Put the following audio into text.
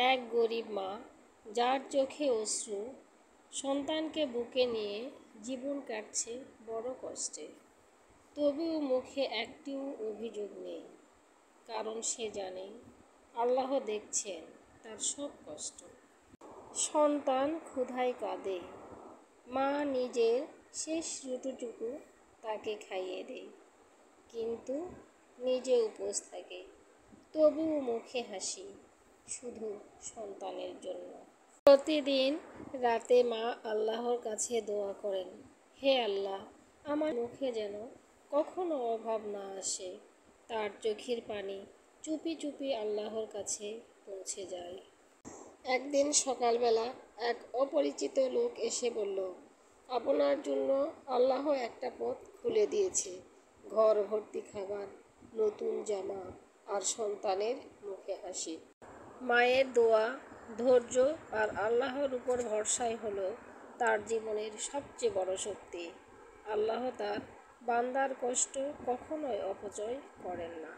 এক গরিব মা, যার চোখে অশ্রু, সন্তানকে বুকে নিয়ে জীবন কাটছে বড় কষ্টে। তবুও মুখে একটিও অভিযোগ নেই, কারণ সে জানে আল্লাহ দেখছেন তার সব কষ্ট। সন্তান ক্ষুধায় কাঁদে, মা নিজের শেষ রুটিটুকু তাকে খাইয়ে দেয়, কিন্তু নিজে উপোস থাকে। তবুও মুখে হাসি, শুধু সন্তানের জন্য। প্রতিদিন রাতে মা আল্লাহর কাছে দোয়া করেন, হে আল্লাহ, আমার মুখে যেন কখনো অভাব না আসে। তার চোখের পানি চুপি চুপি আল্লাহর কাছে পৌঁছে যায়। একদিন সকালবেলা এক অপরিচিত লোক এসে বলল, আপনার জন্য আল্লাহ একটা পথ খুলে দিয়েছে। ঘর ভর্তি খাবার, নতুন জামা, আর সন্তানের মুখে হাসি। মায়ের দোয়া, ধৈর্য আর আল্লাহর উপর ভরসাই হলো তার জীবনের সবচেয়ে বড় শক্তি। আল্লাহ তার বান্দার কষ্ট কখনোই অপচয় করেন না।